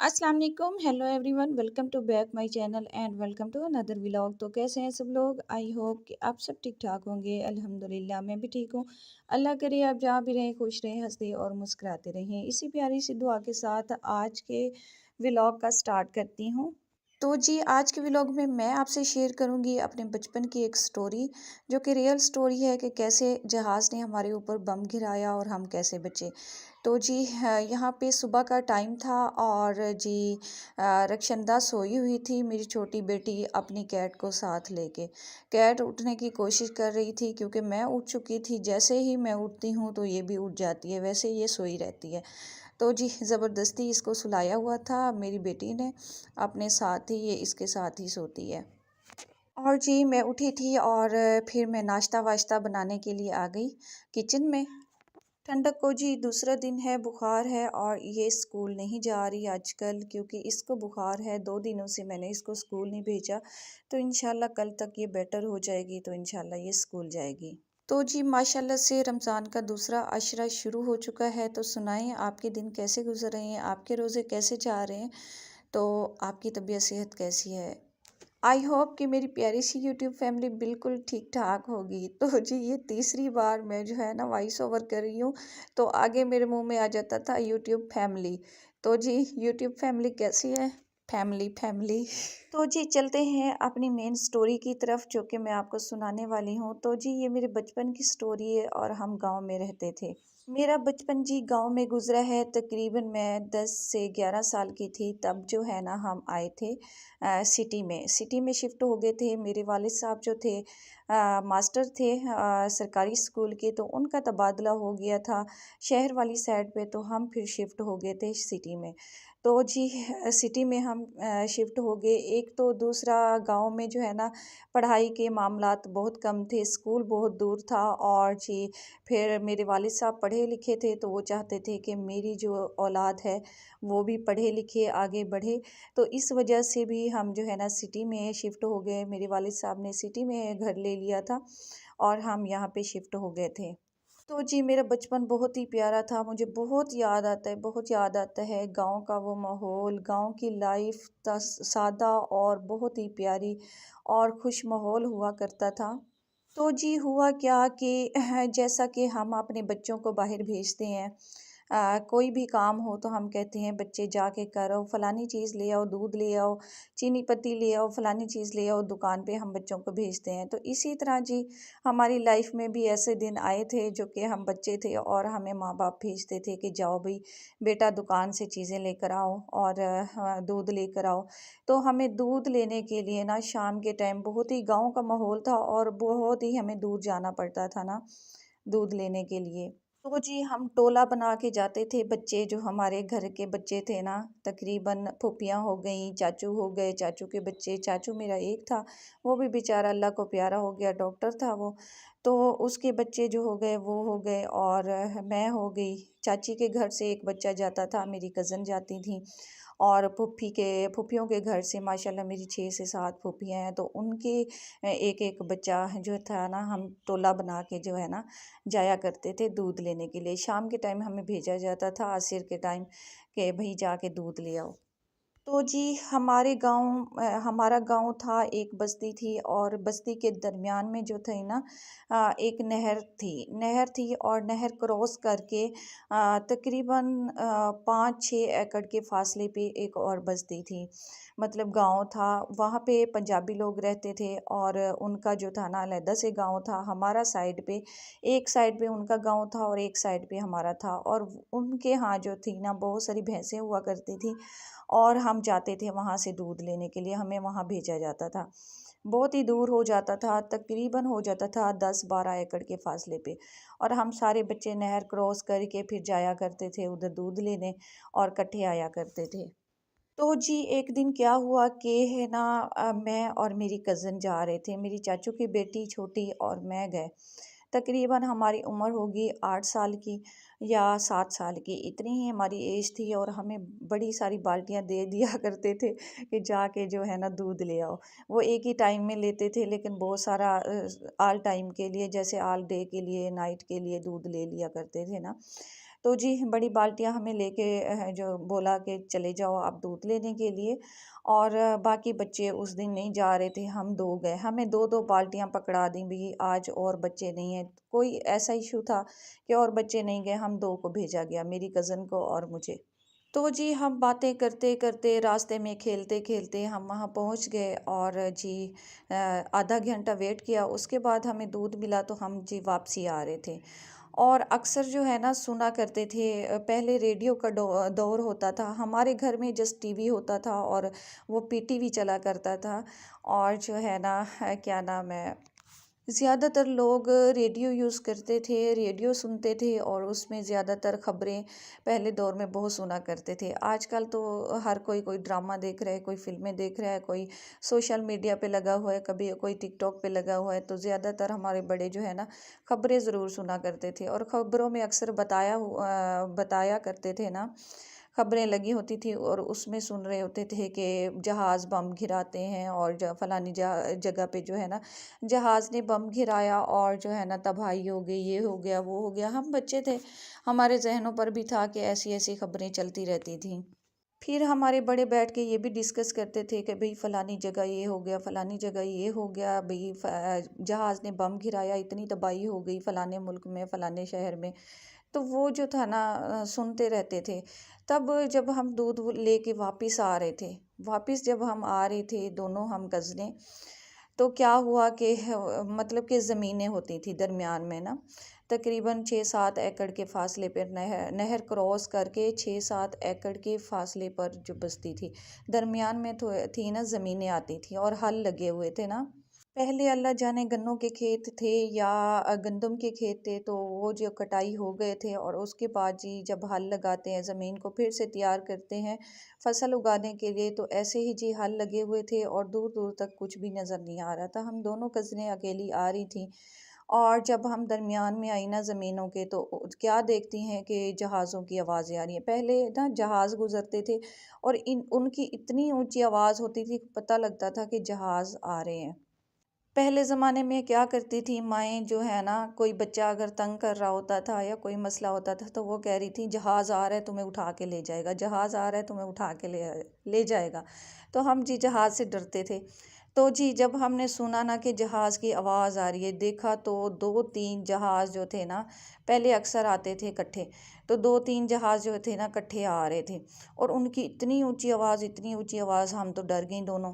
अस्सलाम वालेकुम, hello everyone, welcome to back my channel and welcome to another vlog. तो कैसे हैं सब लोग? आई होप कि आप सब ठीक ठाक होंगे। अल्हम्दुलिल्लाह मैं भी ठीक हूँ। अल्लाह करे आप जहाँ भी रहें खुश रहें, हंसते और मुस्कुराते रहें। इसी प्यारी सी दुआ के साथ आज के व्लॉग का स्टार्ट करती हूँ। तो जी आज के व्लॉग में मैं आपसे शेयर करूंगी अपने बचपन की एक स्टोरी, जो कि रियल स्टोरी है कि कैसे जहाज़ ने हमारे ऊपर बम गिराया और हम कैसे बचे। तो जी यहाँ पे सुबह का टाइम था और जी रक्षंदा सोई हुई थी, मेरी छोटी बेटी अपनी कैट को साथ लेके। कैट उठने की कोशिश कर रही थी क्योंकि मैं उठ चुकी थी। जैसे ही मैं उठती हूँ तो ये भी उठ जाती है, वैसे ये सोई रहती है। तो जी ज़बरदस्ती इसको सुलाया हुआ था मेरी बेटी ने, अपने साथ ही ये इसके साथ ही सोती है। और जी मैं उठी थी और फिर मैं नाश्ता वाश्ता बनाने के लिए आ गई किचन में। ठंडक को जी दूसरा दिन है, बुखार है और ये स्कूल नहीं जा रही आजकल, क्योंकि इसको बुखार है। 2 दिनों से मैंने इसको स्कूल नहीं भेजा, तो इंशाल्लाह कल तक ये बेटर हो जाएगी, तो इंशाल्लाह ये स्कूल जाएगी। तो जी माशाल्लाह से रमज़ान का दूसरा अशरा शुरू हो चुका है। तो सुनाएं आपके दिन कैसे गुजर रहे हैं, आपके रोज़े कैसे जा रहे हैं, तो आपकी तबीयत सेहत कैसी है। आई होप कि मेरी प्यारी सी यूट्यूब फैमिली बिल्कुल ठीक ठाक होगी। तो जी ये तीसरी बार मैं जो है ना वॉइस ओवर कर रही हूँ, तो आगे मेरे मुंह में आ जाता था यूट्यूब फैमिली। तो जी यूट्यूब फैमिली कैसी है? Family family. तो जी चलते हैं अपनी मेन स्टोरी की तरफ, जो कि मैं आपको सुनाने वाली हूँ। तो जी ये मेरे बचपन की स्टोरी है और हम गांव में रहते थे। मेरा बचपन जी गांव में गुजरा है। तकरीबन मैं 10 से 11 साल की थी तब जो है ना हम आए थे सिटी में शिफ्ट हो गए थे। मेरे वालिद साहब जो थे मास्टर थे सरकारी स्कूल के, तो उनका तबादला हो गया था शहर वाली साइड पे, तो हम फिर शिफ्ट हो गए थे सिटी में। तो जी सिटी में हम शिफ्ट हो गए। एक तो दूसरा गांव में जो है ना पढ़ाई के मामलात बहुत कम थे, स्कूल बहुत दूर था। और जी फिर मेरे वालिद साहब पढ़े लिखे थे, तो वो चाहते थे कि मेरी जो औलाद है वो भी पढ़े लिखे आगे बढ़े। तो इस वजह से भी हम जो है ना सिटी में शिफ्ट हो गए। मेरे वालिद साहब ने सिटी में घर ले लिया था और हम यहाँ पे शिफ्ट हो गए थे। तो जी मेरा बचपन बहुत ही प्यारा था। मुझे बहुत याद आता है, बहुत याद आता है गांव का वो माहौल, गांव की लाइफ सादा और बहुत ही प्यारी और खुश माहौल हुआ करता था। तो जी हुआ क्या कि जैसा कि हम अपने बच्चों को बाहर भेजते हैं, कोई भी काम हो तो हम कहते हैं बच्चे जाके करो, फलानी चीज़ ले आओ, दूध ले आओ, चीनी पत्ती ले आओ, फलानी चीज़ ले आओ, दुकान पे हम बच्चों को भेजते हैं। तो इसी तरह जी हमारी लाइफ में भी ऐसे दिन आए थे जो कि हम बच्चे थे और हमें माँ बाप भेजते थे कि जाओ भाई बेटा दुकान से चीज़ें लेकर आओ और दूध लेकर आओ। तो हमें दूध लेने के लिए ना शाम के टाइम, बहुत ही गाँव का माहौल था और बहुत ही हमें दूर जाना पड़ता था ना दूध लेने के लिए। तो जी हम टोला बना के जाते थे बच्चे, जो हमारे घर के बच्चे थे ना, तकरीबन फूफियाँ हो गई, चाचू हो गए, चाचू के बच्चे, चाचू मेरा एक था, वो भी बेचारा अल्लाह को प्यारा हो गया, डॉक्टर था वो। तो उसके बच्चे जो हो गए वो हो गए और मैं हो गई। चाची के घर से एक बच्चा जाता था, मेरी कज़न जाती थी। और फूफियों के घर से माशाल्लाह मेरी 6 से 7 फूफियाँ हैं, तो उनके एक एक बच्चा जो था ना, हम टोला बना के जो है ना जाया करते थे दूध लेने के लिए। शाम के टाइम हमें भेजा जाता था असर के टाइम कि भई जाके दूध ले आओ। तो जी हमारा गांव था, एक बस्ती थी और बस्ती के दरमियान में जो थे ना एक नहर थी और नहर क्रॉस करके तकरीबन 5-6 एकड़ के फासले पे एक और बस्ती थी, मतलब गांव था। वहाँ पे पंजाबी लोग रहते थे और उनका जो था ना अलहदा से गांव था। हमारा साइड पे, एक साइड पे उनका गांव था और एक साइड पे हमारा था। और उनके यहाँ जो थी ना बहुत सारी भैंसें हुआ करती थी और हम जाते थे वहाँ से दूध लेने के लिए, हमें वहाँ भेजा जाता था। बहुत ही दूर हो जाता था, तकरीबन हो जाता था 10-12 एकड़ के फासले पे। और हम सारे बच्चे नहर क्रॉस करके फिर जाया करते थे उधर दूध लेने और इकट्ठे आया करते थे। तो जी एक दिन क्या हुआ कि है ना मैं और मेरी कज़न जा रहे थे, मेरी चाचू की बेटी छोटी और मैं गए। तकरीबन हमारी उम्र होगी 8 साल की या 7 साल की, इतनी ही हमारी एज थी। और हमें बड़ी सारी बाल्टियाँ दे दिया करते थे कि जाके जो है ना दूध ले आओ। वो एक ही टाइम में लेते थे, लेकिन बहुत सारा ऑल टाइम के लिए, जैसे ऑल डे के लिए, नाइट के लिए दूध ले लिया करते थे ना। तो जी बड़ी बाल्टियाँ हमें लेके जो बोला कि चले जाओ आप दूध लेने के लिए। और बाकी बच्चे उस दिन नहीं जा रहे थे, हम 2 गए। हमें 2-2 बाल्टियाँ पकड़ा दी भी, आज और बच्चे नहीं हैं। कोई ऐसा इश्यू था कि और बच्चे नहीं गए, हम 2 को भेजा गया, मेरी कज़न को और मुझे। तो जी हम बातें करते-करते रास्ते में खेलते-खेलते हम वहाँ पहुँच गए और जी आधा घंटा वेट किया, उसके बाद हमें दूध मिला तो हम जी वापसी आ रहे थे। और अक्सर जो है ना सुना करते थे, पहले रेडियो का दौर होता था, हमारे घर में जस्ट टीवी होता था और वो पीटीवी चला करता था। और जो है ना क्या नाम है, ज़्यादातर लोग रेडियो यूज़ करते थे, रेडियो सुनते थे और उसमें ज़्यादातर ख़बरें पहले दौर में बहुत सुना करते थे। आजकल तो हर कोई ड्रामा देख रहा है, कोई फ़िल्में देख रहा है, कोई सोशल मीडिया पे लगा हुआ है, कभी कोई टिकटॉक पे लगा हुआ है। तो ज़्यादातर हमारे बड़े जो है ना ख़बरें ज़रूर सुना करते थे और ख़बरों में अक्सर बताया करते थे ना, खबरें लगी होती थी और उसमें सुन रहे होते थे कि जहाज़ बम गिराते हैं और फलानी जगह पे जो है ना जहाज़ ने बम गिराया और जो है ना तबाही हो गई, ये हो गया, वो हो गया। हम बच्चे थे, हमारे जहनों पर भी था कि ऐसी ऐसी खबरें चलती रहती थी। फिर हमारे बड़े बैठ के ये भी डिस्कस करते थे कि भाई फलानी जगह ये हो गया, फलानी जगह ये हो गया, भाई जहाज़ ने बम गिराया, इतनी तबाही हो गई फलाने मुल्क में, फलाने शहर में। तो वो जो था ना सुनते रहते थे। तब जब हम दूध लेके वापस आ रहे थे, वापस जब हम आ रहे थे दोनों हम कज़नें, तो क्या हुआ कि मतलब कि ज़मीनें होती थी दरमियान में ना, तकरीबन 6-7 एकड़ के फासले पर नहर नहर क्रॉस करके 6-7 एकड़ के फासले पर जो बस्ती थी, दरमियान में तो थी ना ज़मीनें आती थी और हल लगे हुए थे ना। पहले अल्लाह जाने गन्नों के खेत थे या गंदम के खेत थे, तो वो जो कटाई हो गए थे और उसके बाद जी जब हल लगाते हैं ज़मीन को फिर से तैयार करते हैं फसल उगाने के लिए, तो ऐसे ही जी हल लगे हुए थे और दूर दूर तक कुछ भी नज़र नहीं आ रहा था। हम दोनों कज़नें अकेली आ रही थी और जब हम दरमियान में आई ना ज़मीनों के, तो क्या देखती हैं कि जहाज़ों की आवाज़ें आ रही हैं। पहले ना जहाज़ गुजरते थे और इन उनकी इतनी ऊंची आवाज़ होती थी, पता लगता था कि जहाज़ आ रहे हैं। पहले ज़माने में क्या करती थी माएँ जो है ना, कोई बच्चा अगर तंग कर रहा होता था या कोई मसला होता था, तो वो कह रही थी जहाज़ आ रहा है तुम्हें उठा के ले जाएगा, जहाज़ आ रहा है तुम्हें उठा के ले जाएगा। तो हम जी जहाज़ से डरते थे। तो जी जब हमने सुना ना कि जहाज़ की आवाज़ आ रही है, देखा तो 2-3 जहाज़ जो थे ना, पहले अक्सर आते थे इकट्ठे, तो 2-3 जहाज़ जो थे ना इकट्ठे आ रहे थे और उनकी इतनी ऊँची आवाज़, हम तो डर गई दोनों।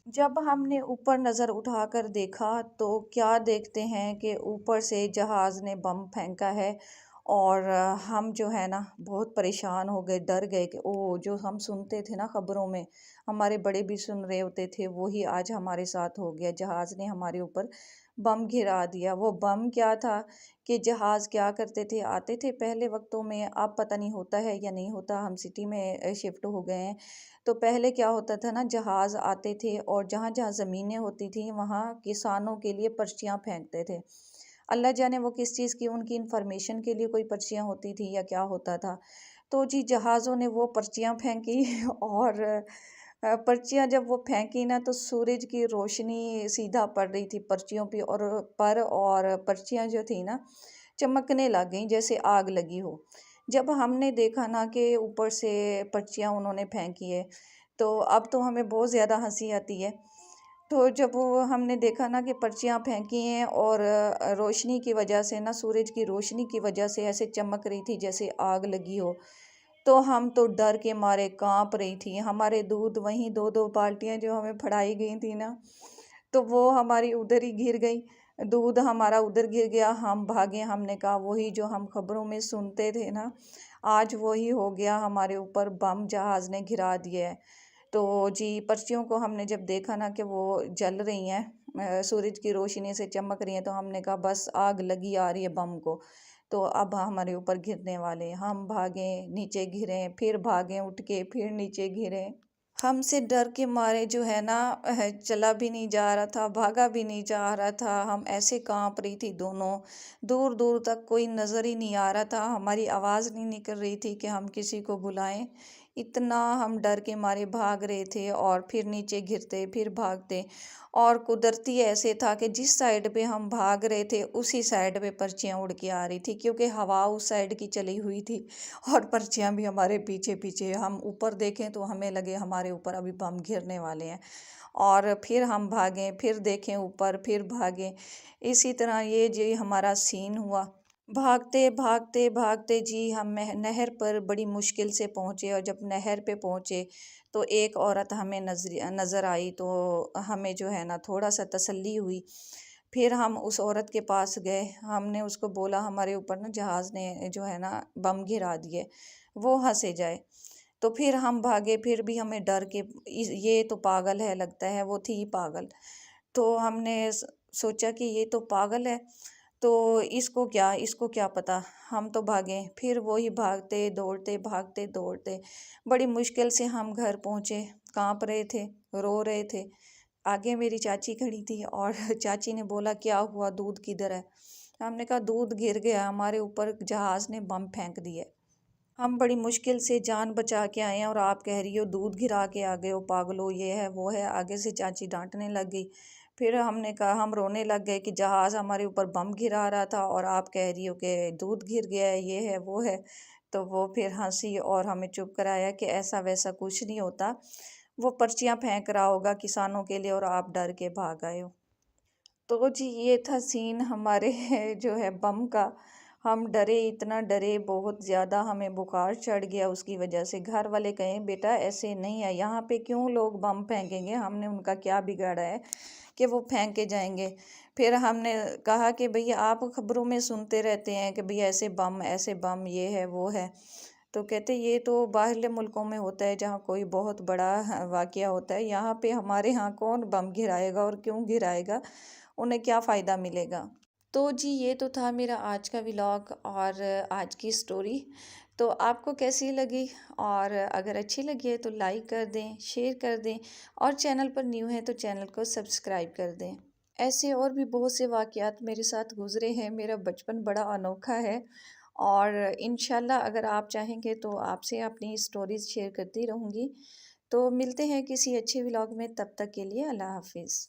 जब हमने ऊपर नज़र उठाकर देखा, तो क्या देखते हैं कि ऊपर से जहाज़ ने बम फेंका है और हम जो है ना बहुत परेशान हो गए, डर गए कि ओह! जो हम सुनते थे ना खबरों में, हमारे बड़े भी सुन रहे होते थे, वही आज हमारे साथ हो गया। जहाज़ ने हमारे ऊपर बम गिरा दिया। वो बम क्या था कि जहाज़ क्या करते थे, आते थे पहले वक़्तों में, अब पता नहीं होता है या नहीं होता, हम सिटी में शिफ्ट हो गए हैं। तो पहले क्या होता था ना, जहाज़ आते थे और जहाँ-जहाँ ज़मीनें होती थी, वहाँ किसानों के लिए पर्चियाँ फेंकते थे। अल्लाह जाने वो किस चीज़ की, उनकी इन्फॉर्मेशन के लिए कोई पर्चियाँ होती थी या क्या होता था। तो जी जहाज़ों ने वो पर्चियाँ फेंकी और पर्चियाँ जब वो फेंकी ना, तो सूरज की रोशनी सीधा पड़ रही थी पर्चियों पे और पर्चियाँ जो थी ना, चमकने लग गईं जैसे आग लगी हो। जब हमने देखा ना कि ऊपर से पर्चियाँ उन्होंने फेंकी है, तो अब तो हमें बहुत ज़्यादा हँसी आती है। तो जब वो हमने देखा ना कि पर्चियाँ फेंकी हैं और रोशनी की वजह से ना, सूरज की रोशनी की वजह से ऐसे चमक रही थी जैसे आग लगी हो, तो हम तो डर के मारे काँप रही थी। हमारे दूध वहीं 2-2 बाल्टियाँ जो हमें फड़ाई गई थी ना, तो वो हमारी उधर ही गिर गई। दूध हमारा उधर गिर गया, हम भागे, हमने कहा वही जो हम खबरों में सुनते थे ना, आज वही हो गया हमारे ऊपर, बम जहाज़ ने गिरा दिया है। तो जी पर्चियों को हमने जब देखा ना कि वो जल रही हैं, सूरज की रोशनी से चमक रही हैं, तो हमने कहा बस आग लगी आ रही है बम को, तो अब हमारे ऊपर गिरने वाले हैं। हम भागे, नीचे गिरे, फिर भागे उठ के, फिर नीचे गिरे। हमसे डर के मारे जो है ना चला भी नहीं जा रहा था, भागा भी नहीं जा रहा था, हम ऐसे कांप रही थी दोनों। दूर दूर तक कोई नज़र ही नहीं आ रहा था, हमारी आवाज़ नहीं निकल रही थी कि हम किसी को बुलाएं इतना हम डर के मारे भाग रहे थे और फिर नीचे गिरते फिर भागते। और कुदरती ऐसे था कि जिस साइड पे हम भाग रहे थे उसी साइड पे पर्चियाँ उड़ के आ रही थी, क्योंकि हवा उस साइड की चली हुई थी और पर्चियाँ भी हमारे पीछे पीछे। हम ऊपर देखें तो हमें लगे हमारे ऊपर अभी बम गिरने वाले हैं। और फिर हम भागें, फिर देखें ऊपर, फिर भागें। इसी तरह ये जी हमारा सीन हुआ। भागते भागते भागते जी हम नहर पर बड़ी मुश्किल से पहुँचे। और जब नहर पे पहुँचे तो एक औरत हमें नज़र आई, तो हमें जो है ना थोड़ा सा तसल्ली हुई। फिर हम उस औरत के पास गए, हमने उसको बोला हमारे ऊपर ना जहाज़ ने जो है ना बम गिरा दिए, वो हंसे जाए। तो फिर हम भागे, फिर भी हमें डर के ये तो पागल है लगता है, वो थी पागल। तो हमने सोचा कि ये तो पागल है, तो इसको क्या पता। हम तो भागे, फिर वही भागते दौड़ते भागते दौड़ते बड़ी मुश्किल से हम घर पहुँचे। कांप रहे थे, रो रहे थे। आगे मेरी चाची खड़ी थी और चाची ने बोला क्या हुआ, दूध किधर है। हमने कहा दूध गिर गया, हमारे ऊपर जहाज़ ने बम फेंक दिए। हम बड़ी मुश्किल से जान बचा के आए हैं और आप कह रही हो दूध गिरा के आ गए हो, पागलो, ये है वो है। आगे से चाची डांटने लग गई। फिर हमने कहा, हम रोने लग गए कि जहाज़ हमारे ऊपर बम गिरा रहा था और आप कह रही हो कि दूध गिर गया है, ये है वो है। तो वो फिर हंसी और हमें चुप कराया कि ऐसा वैसा कुछ नहीं होता, वो पर्चियाँ फेंक रहा होगा किसानों के लिए और आप डर के भाग आए हो। तो जी ये था सीन हमारे जो है बम का। हम डरे, इतना डरे, बहुत ज़्यादा हमें बुखार चढ़ गया उसकी वजह से। घर वाले कहें बेटा ऐसे नहीं है, यहाँ पे क्यों लोग बम फेंकेंगे, हमने उनका क्या बिगाड़ा है कि वो फेंक के जाएंगे। फिर हमने कहा कि भैया आप खबरों में सुनते रहते हैं कि भैया ऐसे बम ये है वो है। तो कहते ये तो बाहरले मुल्कों में होता है जहाँ कोई बहुत बड़ा वाक़या होता है, यहाँ पे हमारे यहाँ कौन बम गिराएगा और क्यों गिराएगा, उन्हें क्या फ़ायदा मिलेगा। तो जी ये तो था मेरा आज का व्लॉग और आज की स्टोरी। तो आपको कैसी लगी? और अगर अच्छी लगी है तो लाइक कर दें, शेयर कर दें और चैनल पर न्यू है तो चैनल को सब्सक्राइब कर दें। ऐसे और भी बहुत से वाक़यात मेरे साथ गुज़रे हैं, मेरा बचपन बड़ा अनोखा है। और इंशाल्लाह अगर आप चाहेंगे तो आपसे अपनी स्टोरीज़ शेयर करती रहूँगी। तो मिलते हैं किसी अच्छे व्लॉग में, तब तक के लिए अल्लाह हाफ़िज़।